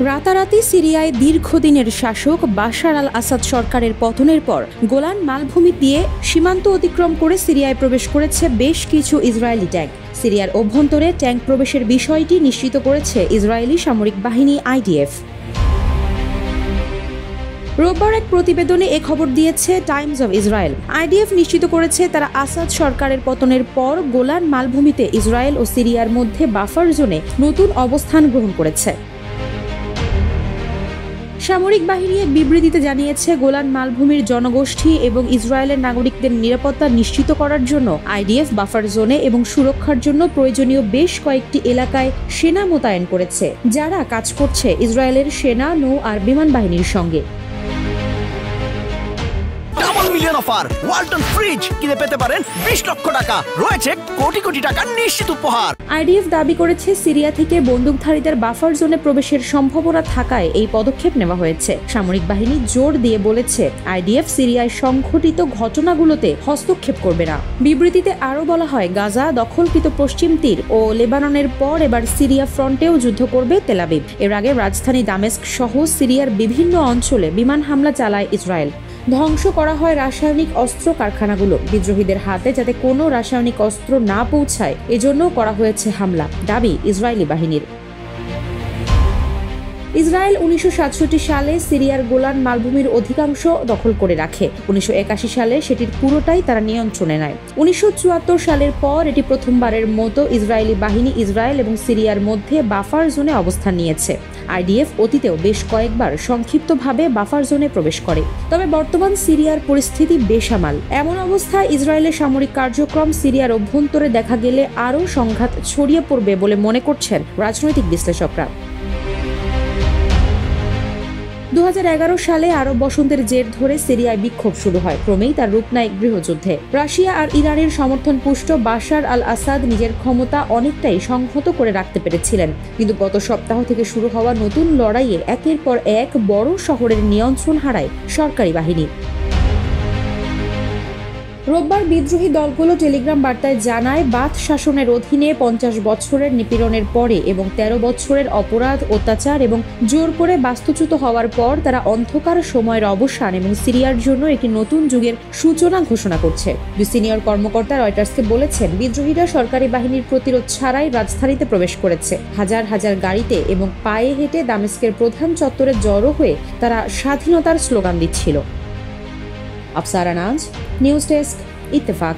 রাতারাতি সিরিয়ায় দীর্ঘদিনের শাসক বাশার আল আসাদ সরকারের পতনের পর গোলান মালভূমি দিয়ে সীমান্ত অতিক্রম করে সিরিয়ায় প্রবেশ করেছে বেশ কিছু ইসরায়েলি ট্যাঙ্ক। সিরিয়ার অভ্যন্তরে ট্যাঙ্ক প্রবেশের বিষয়টি নিশ্চিত করেছে ইসরায়েলি সামরিক বাহিনী IDF। রোববার এক প্রতিবেদনে এ খবর দিয়েছে টাইমস অব ইসরায়েল। IDF নিশ্চিত করেছে তারা আসাদ সরকারের পতনের পর গোলান মালভূমিতে ইসরায়েল ও সিরিয়ার মধ্যে বাফার জোনে নতুন অবস্থান গ্রহণ করেছে। সামরিক বাহিনী এক বিবৃতিতে জানিয়েছে, গোলান মালভূমির জনগোষ্ঠী এবং ইসরায়েলের নাগরিকদের নিরাপত্তা নিশ্চিত করার জন্য IDF বাফার জোনে এবং সুরক্ষার জন্য প্রয়োজনীয় বেশ কয়েকটি এলাকায় সেনা মোতায়েন করেছে, যারা কাজ করছে ইসরায়েলের সেনা, নৌ আর বিমান বাহিনীর সঙ্গে। অফার ওয়ালটন ফ্রিজ কিনে পেতে পারেন 20 লক্ষ টাকা, রয়েছে কোটি কোটি টাকার নিশ্চিত উপহার। IDF দাবি করেছে, সিরিয়া থেকে বন্দুকধারীদের বাফার জোনে প্রবেশের সম্ভাবনা থাকায় এই পদক্ষেপ নেওয়া হয়েছে। সামরিক বাহিনী জোর দিয়ে বলেছে, IDF সিরিয়ায় সংঘটিত ঘটনাগুলোতে হস্তক্ষেপ করবে না। বিবৃতিতে আরও বলা হয়, গাজা দখলকৃত পশ্চিম তীর ও লেবাননের পর এবার সিরিয়া ফ্রন্টেও যুদ্ধ করবে তেল আবিব। এর আগে রাজধানী দামেস্ক সহ সিরিয়ার বিভিন্ন অঞ্চলে বিমান হামলা চালায় ইসরায়েল। ধ্বংস করা হয় রাসায়নিক অস্ত্র কারখানাগুলো। বিদ্রোহীদের হাতে যাতে কোনো রাসায়নিক অস্ত্র না পৌঁছায় এজন্য করা হয়েছে হামলা, দাবি ইসরায়েলি বাহিনীর। ইসরায়েল 1967 সালে সিরিয়ার গোলান মালভূমির অধিকাংশ দখল করে রাখে। 1981 সালে সেটির পুরোটাই তারা নিয়ন্ত্রণে নেয়। 1974 সালের পর এটি প্রথমবারের মতো ইসরায়েলি বাহিনী ইসরায়েল এবং সিরিয়ার মধ্যে বাফার জোনে অবস্থান নিয়েছে। IDF অতীতেও বেশ কয়েকবার সংক্ষিপ্তভাবে বাফার জোনে প্রবেশ করে। তবে বর্তমান সিরিয়ার পরিস্থিতি বেসামাল। এমন অবস্থায় ইসরায়েলের সামরিক কার্যক্রম সিরিয়ার অভ্যন্তরে দেখা গেলে আরও সংঘাত ছড়িয়ে পড়বে বলে মনে করছেন রাজনৈতিক বিশ্লেষকরা। 2011 সালে আরব বসন্তের জের ধরে সিরিয়ায় বিক্ষোভ শুরু হয়, ক্রমেই তার রূপ নেয় গৃহযুদ্ধে। রাশিয়া আর ইরানের সমর্থন পুষ্ট বাশার আল আসাদ নিজের ক্ষমতা অনেকটাই সংহত করে রাখতে পেরেছিলেন, কিন্তু গত সপ্তাহ থেকে শুরু হওয়া নতুন লড়াইয়ে একের পর এক বড় শহরের নিয়ন্ত্রণ হারায় সরকারি বাহিনী। রোববার বিদ্রোহী দলগুলো টেলিগ্রাম বার্তায় জানায়, বাথ শাসনের অধীনে 50 বছরের নিপীড়নের পরে এবং 13 বছরের অপরাধ, অত্যাচার এবং জোর করে বাস্তুচ্যুত হওয়ার পর তারা অন্ধকার সময়ের অবসান এবং সিরিয়ার জন্য একটি নতুন যুগের সূচনা ঘোষণা করছে। দুই সিনিয়র কর্মকর্তা রয়টার্সকে বলেছেন, বিদ্রোহীরা সরকারি বাহিনীর প্রতিরোধ ছাড়াই রাজধানীতে প্রবেশ করেছে। হাজার হাজার গাড়িতে এবং পায়ে হেঁটে দামেস্কের প্রধান চত্বরে জড়ো হয়ে তারা স্বাধীনতার স্লোগান দিচ্ছিল। আফসারা নাজ, নিউজ ডেস্ক, ইত্তেফাক।